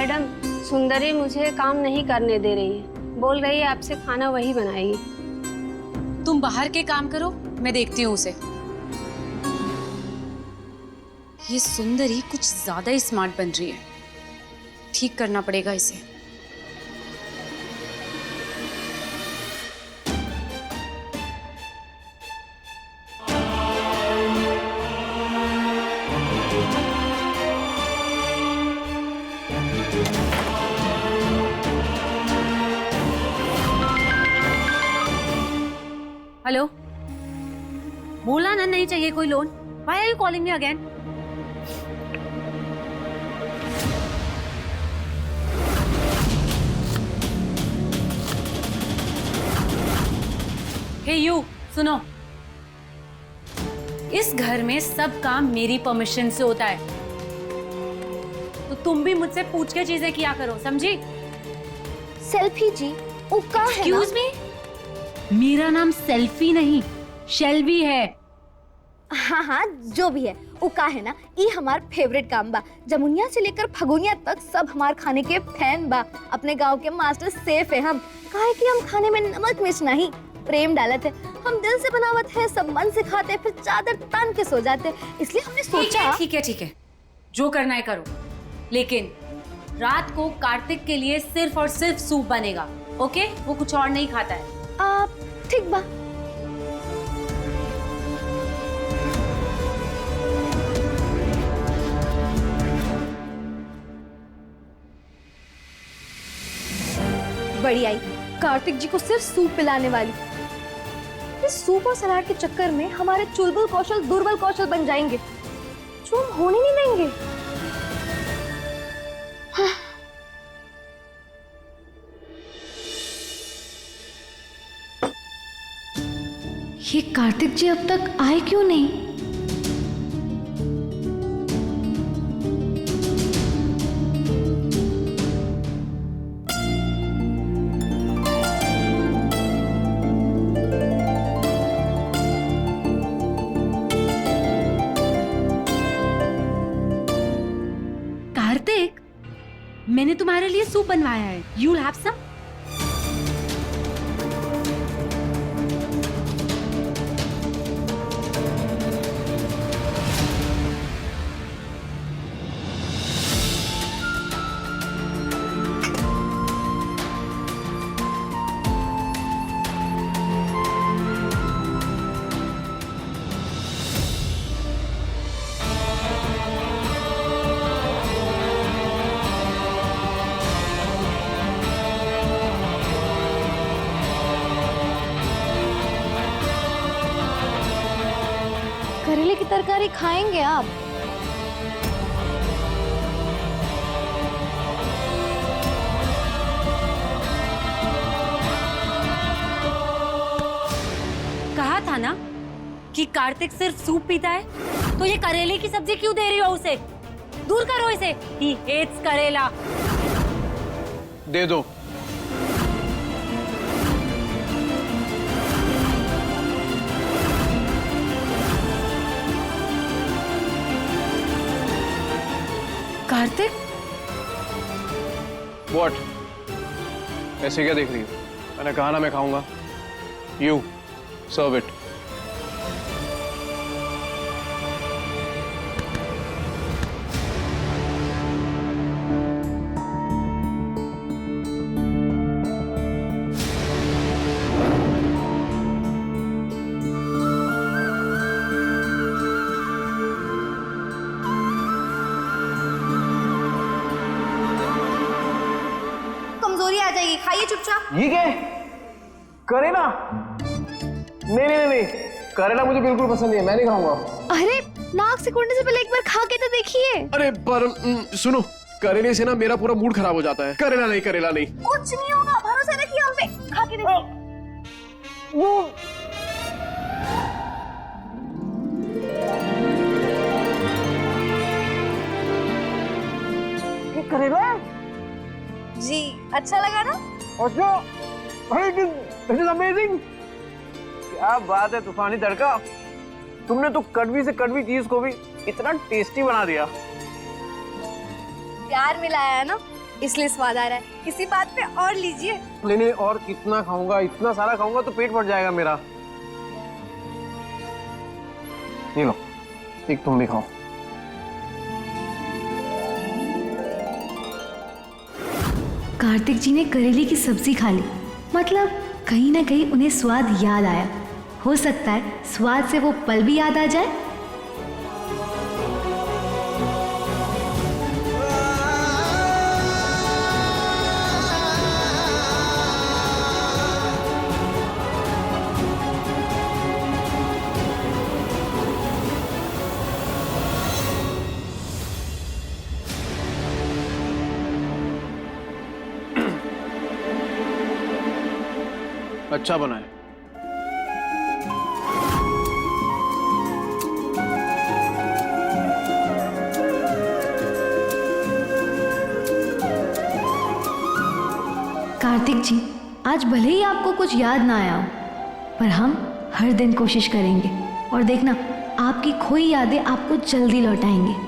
Madam, सुंदरी मुझे काम नहीं करने दे रही है। बोल रही है आपसे खाना वही बनाएगी। तुम बाहर के काम करो, मैं देखती हूँ उसे। ये सुंदरी कुछ ज्यादा ही स्मार्ट बन रही है, ठीक करना पड़ेगा इसे। हेलो, बोला ना नहीं चाहिए कोई loan. Why are you calling me again? Hey you, सुनो। इस घर में सब काम मेरी परमिशन से होता है, तो तुम भी मुझसे पूछ के चीजें किया करो, समझी? सेल्फी जी, उका है ना? एक्सक्यूज मी, मेरा नाम सेल्फी नहीं शेल्वी है। हाँ हाँ, जो भी है उका है ना। ये हमार फेवरेट काम बा। जमुनिया से लेकर फगुनिया तक सब हमार खाने के फैन बा। अपने गांव के मास्टर सेफ है हम। काहे कि हम खाने में नमक मिर्च नहीं, प्रेम डालत है। हम दिल से बनावत है, सब मन से खाते हैं, फिर चादर तान के सो जाते हैं। इसलिए हमने सोचा ठीक है, जो करना है करो, लेकिन रात को कार्तिक के लिए सिर्फ और सिर्फ सूप बनेगा, ओके? वो कुछ और नहीं खाता है। ठीक बा। बड़ी आई, कार्तिक जी को सिर्फ सूप पिलाने वाली। इस सूप और सलाद के चक्कर में हमारे चुलबुल कौशल दुर्बल कौशल बन जाएंगे, जो हम होने नहीं देंगे। हाँ। ये कार्तिक जी अब तक आए क्यों नहीं? कार्तिक, मैंने तुम्हारे लिए सूप बनवाया है, यू विल हैव सम। करेले की तरकारी खाएंगे आप? कहा था ना कि कार्तिक सिर्फ सूप पीता है, तो ये करेले की सब्जी क्यों दे रही हो उसे? दूर करो इसे, ही हेट्स करेला। दे दो। कार्तिक, व्हाट? ऐसे क्या देख रही हो? मैंने कहा ना मैं खाऊंगा। You serve it. कमजोरी आ जाएगी, खाइए चुपचाप। ये क्या है? करेला? नहीं, करेला मुझे बिल्कुल पसंद नहीं है, मैं नहीं खाऊंगा। अरे नाक से कुड़ने से पहले एक बार खा के तो देखिए। अरे पर सुनो, करेले से ना मेरा पूरा मूड खराब हो जाता है। करेला नहीं। कुछ नहीं होगा, भरोसा रखिए हम पे। खा के देखिए। करेला जी, अच्छा लगा ना? अच्छा, दिस इज अमेजिंग। क्या बात है तूफानी तड़का, तुमने तो कड़वी से कड़वी चीज को भी इतना टेस्टी बना दिया। प्यार मिलाया है ना, इसलिए स्वाद आ रहा है। किसी बात पे और लीजिए। नहीं नहीं, और कितना खाऊंगा, इतना सारा खाऊंगा तो पेट भर जाएगा मेरा। ये लो, एक तुम भी खाओ। कार्तिक जी ने करेले की सब्जी खा ली, मतलब कहीं ना कहीं उन्हें स्वाद याद आया। हो सकता है स्वाद से वो पल भी याद आ जाए। अच्छा बना है। कार्तिक जी, आज भले ही आपको कुछ याद ना आया हो, पर हम हर दिन कोशिश करेंगे और देखना आपकी खोई यादें आपको जल्दी लौटाएंगे।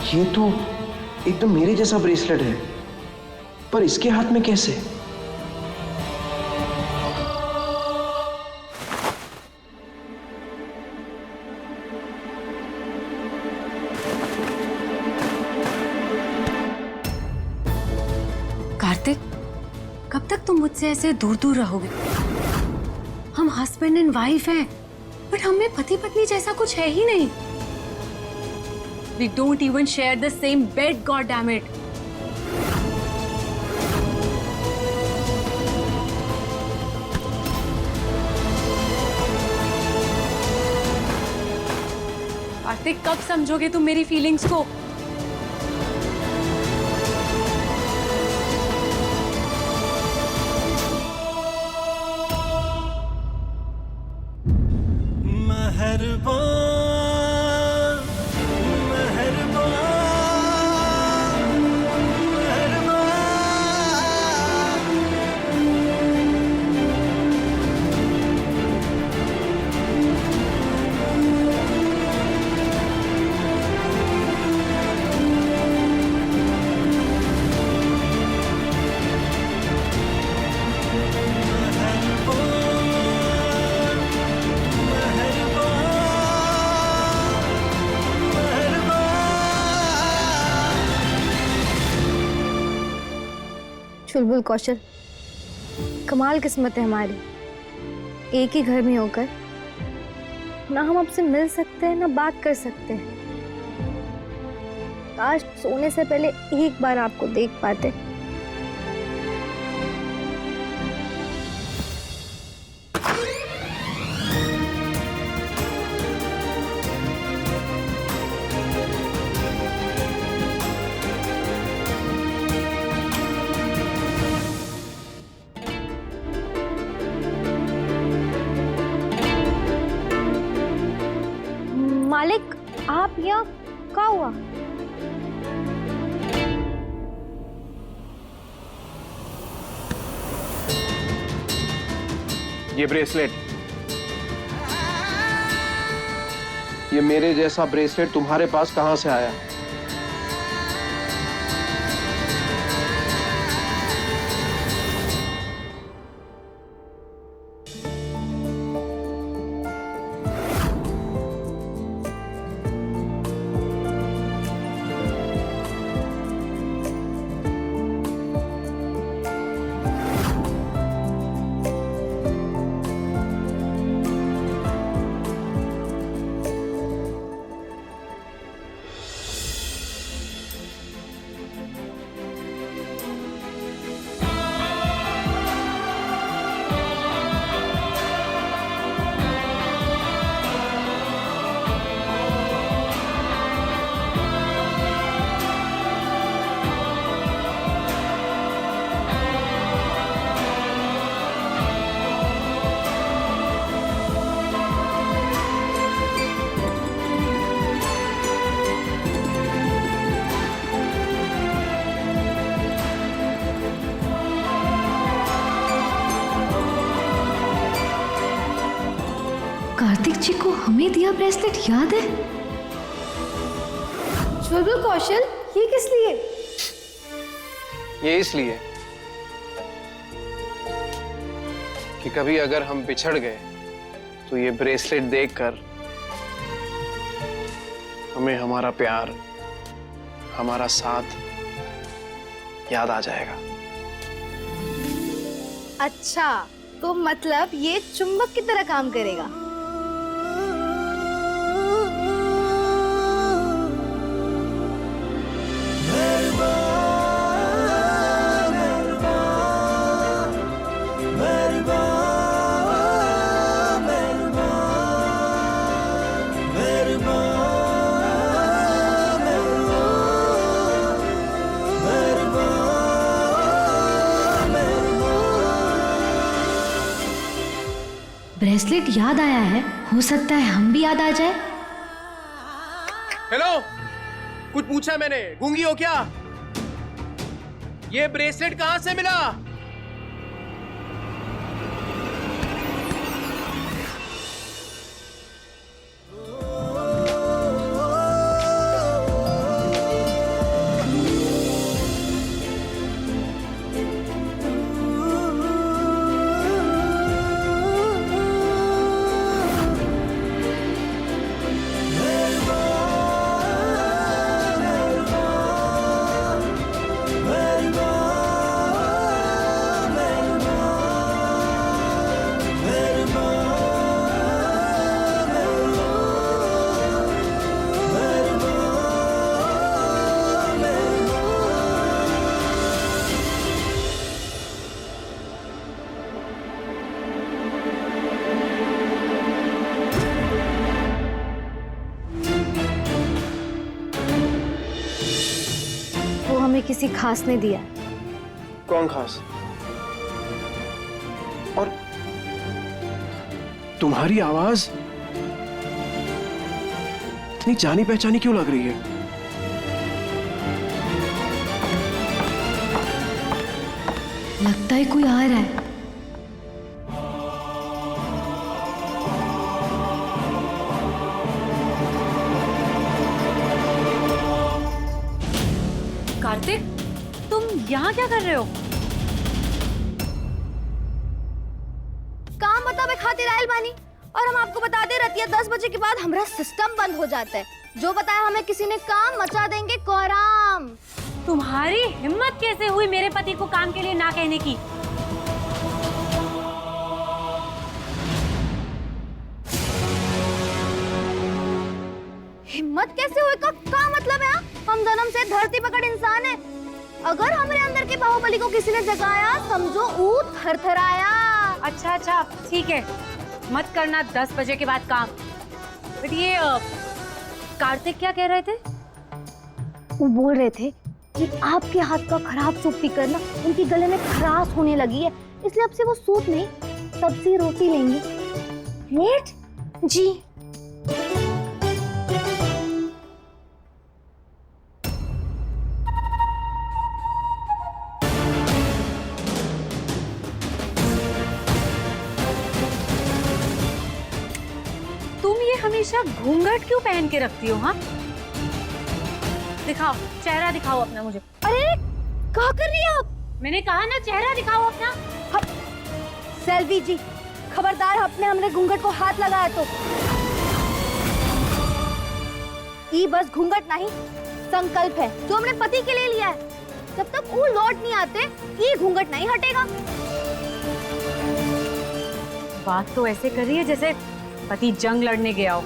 ये तो एकदम मेरे जैसा ब्रेसलेट है, पर इसके हाथ में कैसे? कार्तिक, कब तक तुम मुझसे ऐसे दूर दूर रहोगे? हम हस्बैंड एंड वाइफ हैं, बट हमें पति पत्नी जैसा कुछ है ही नहीं। We don't even share the same bed, God damn it. Kartik, कब समझोगे तुम मेरी फीलिंग्स को? चुलबुल कौशल, कमाल किस्मत है हमारी, एक ही घर में होकर ना हम आपसे मिल सकते हैं ना बात कर सकते हैं। काश सोने से पहले एक बार आपको देख पाते। मालिक, आप यहाँ क्या हुआ? ये ब्रेसलेट, ये मेरे जैसा ब्रेसलेट तुम्हारे पास कहां से आया? कार्तिक जी को हमें दिया ब्रेसलेट याद है? चलो कौशल, ये किस लिए? ये इसलिए कि कभी अगर हम बिछड़ गए तो ये ब्रेसलेट देखकर हमें हमारा प्यार, हमारा साथ याद आ जाएगा। अच्छा, तो मतलब ये चुंबक की तरह काम करेगा। ब्रेसलेट याद आया है, हो सकता है हम भी याद आ जाए। हेलो, कुछ पूछा मैंने? गूंगी हो क्या? ये ब्रेसलेट कहां से मिला? हमें किसी खास ने दिया। कौन खास? और तुम्हारी आवाज इतनी जानी पहचानी क्यों लग रही है? लगता है कोई आ रहा है। कार्तिक, तुम यहाँ क्या कर रहे हो? काम बता खातिर आयल बानी और हम आपको बता दे रतिया 10 बजे के बाद हमारा सिस्टम बंद हो जाता है। जो बताया हमें किसी ने काम मचा देंगे कोहराम। तुम्हारी हिम्मत कैसे हुई मेरे पति को काम के लिए ना कहने की? हिम्मत कैसे हुई का क्या मतलब है? हम जन्म से धरती पकड़ इंसान है। अगर हमारे अंदर के बाहुबली को किसी ने जगाया, समझो ऊत थरथराया। अच्छा ठीक है, मत करना 10 बजे के बाद काम। बट ये कार्तिक क्या कह रहे थे? वो बोल रहे थे कि आपके हाथ का खराब सूप पीकर ना उनकी गले में खराश होने लगी है, इसलिए अब से वो सूप नहीं सब्जी रोटी लेंगे। रेट जी। हमेशा घूंघट क्यों पहन के रखती हो? हाँ, दिखाओ चेहरा, दिखाओ अपना मुझे। अरे क्या कर रही है आप? मैंने कहा ना चेहरा दिखाओ अपना। सेल्वी जी, खबरदार आपने हमने घूंघट को हाथ लगाया तो। ये बस घूंघट नहीं, संकल्प है जो हमने पति के लिए लिया है। जब तक वो लौट नहीं आते, ये घूंघट नहीं हटेगा। बात तो ऐसे कर रही है जैसे पति जंग लड़ने गया हो।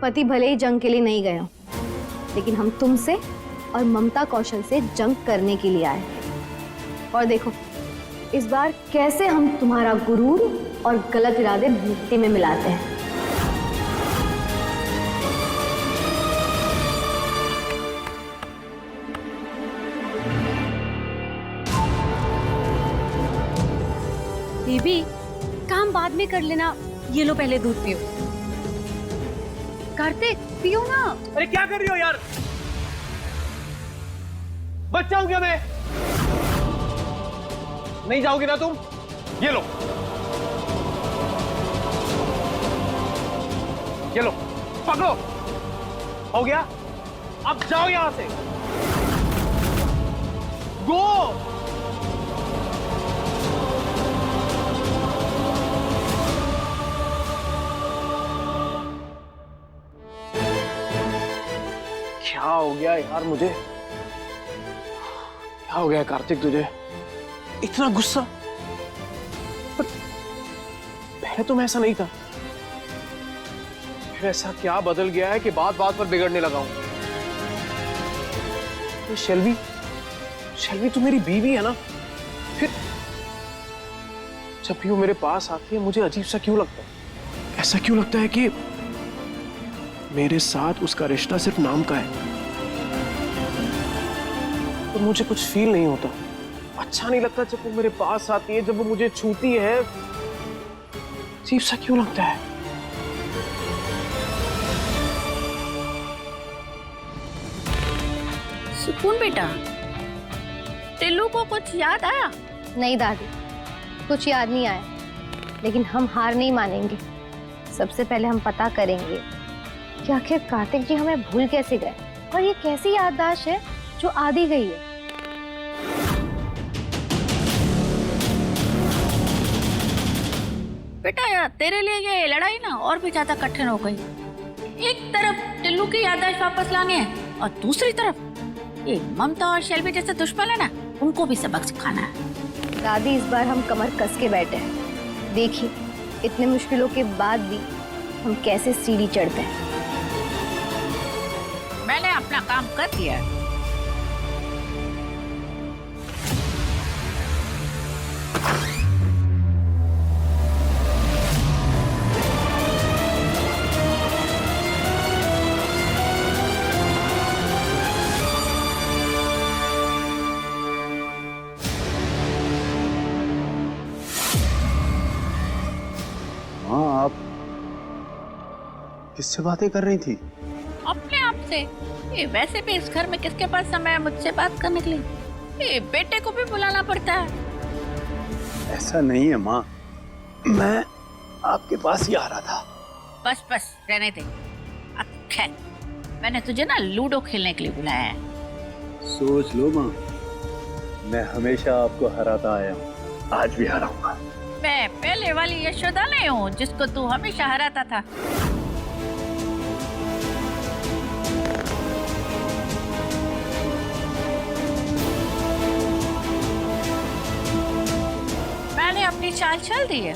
पति भले ही जंग के लिए नहीं गए हो, लेकिन हम तुमसे और ममता कौशल से जंग करने के लिए आए। और देखो इस बार कैसे हम तुम्हारा गुरूर और गलत इरादे मिट्टी में मिलाते हैं। बेबी, काम बाद में कर लेना, ये लो पहले दूध पियो। कार्तिक, पियो ना। अरे क्या कर रही हो यार? बच्चा हूं क्या मैं? नहीं जाओगी ना तुम? ये लो, ये लो, पकड़ो। हो गया? अब जाओ यहां से। गो। क्या हो गया यार मुझे? क्या हो गया कार्तिक तुझे? इतना गुस्सा? पर पहले तो मैं ऐसा नहीं था। फिर ऐसा क्या बदल गया है कि बात बात पर बिगड़ने लगा हूं? ये शेल्वी, शेल्वी तू मेरी बीवी है ना? फिर जब भी वो मेरे पास आती है मुझे अजीब सा क्यों लगता है? ऐसा क्यों लगता है कि मेरे साथ उसका रिश्ता सिर्फ नाम का है? तो मुझे कुछ फील नहीं होता, अच्छा नहीं लगता जब वो मेरे पास आती है, जब वो मुझे छूती है। अजीब सा क्यों लगता है? सुकून बेटा, टिल्लू को कुछ याद आया? नहीं दादी, कुछ याद नहीं आया, लेकिन हम हार नहीं मानेंगे। सबसे पहले हम पता करेंगे कि आखिर कार्तिक जी हमें भूल कैसे गए और ये कैसी याददाश्त है जो आधी गई है। बेटा यार, तेरे लिए ये लड़ाई ना और भी ज्यादा कठिन हो गई। एक तरफ टिल्लू की याददाश्त वापस लानी है और दूसरी तरफ ये ममता और शेल्वी जैसे दुश्मन है ना, उनको भी सबक सिखाना है। दादी, इस बार हम कमर कस के बैठे हैं। देखिए, इतने मुश्किलों के बाद भी हम कैसे सीढ़ी चढ़ते हैं। मैंने अपना काम कर दिया है। हाँ, आप किससे बातें कर रही थी? अपने आप से। ये वैसे भी इस घर में किसके पास समय है मुझसे बात करने के लिए? ये बेटे को भी बुलाना पड़ता है। ऐसा नहीं है माँ, मैं आपके पास ही आ रहा था। बस बस रहने दे। अब खैर, मैंने तुझे ना लूडो खेलने के लिए बुलाया है। सोच लो माँ, मैं हमेशा आपको हराता आया हूँ, आज भी हराऊंगा। मैं पहले वाली यशोदा नहीं हूँ जिसको तू हमेशा हराता था। मैंने अपनी चाल चल दी है।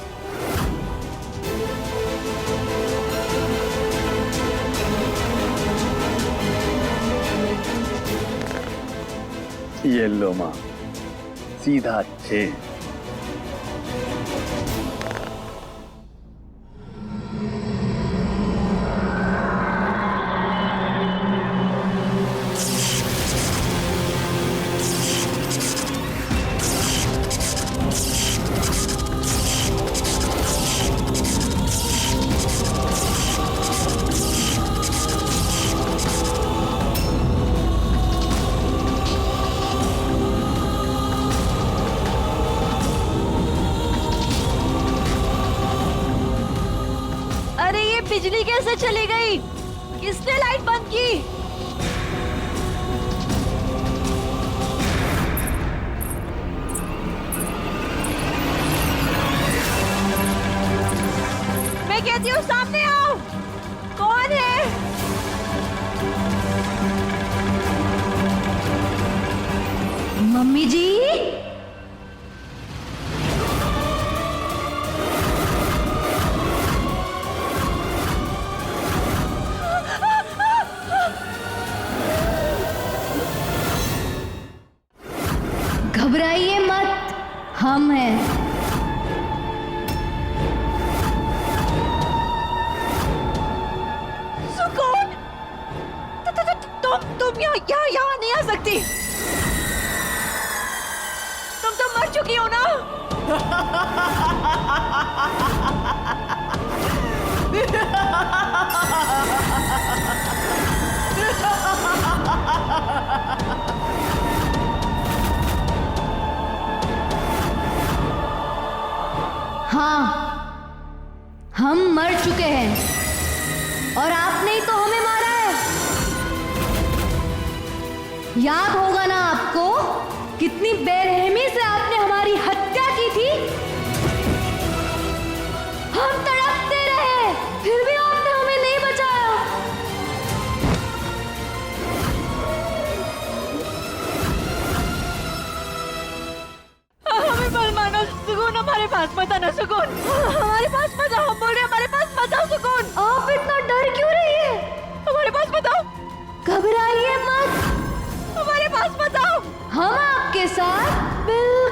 ये लो माँ, सीधा 6। अरे ये बिजली कैसे चली गई? किसने लाइट बंद की? मैं कहती हूँ सामने आओ। कौन है? मम्मी जी, घबराइए मत, हम हैं। सुकून, तुम यहाँ नहीं आ सकती। तुम तो मर चुकी हो ना। हाँ, हम मर चुके हैं और आपने ही तो हमें मारा है। याद होगा ना आपको, कितनी बेरहमी से आपने हमारी हत्या की थी। हम तड़पते रहे, फिर भी आपने हमें नहीं बचाया। हमें बल मानो सुकून, हमारे पास मत आना सुकून, हमारे पास मत आओ, हम बोल रहे हमारे पास मत आओ सुकून। आप इतना डर क्यों रही है? हमारे पास मत आओ, घबराइए मत, हमारे पास मत आओ। हम आपके साथ बिल्कुल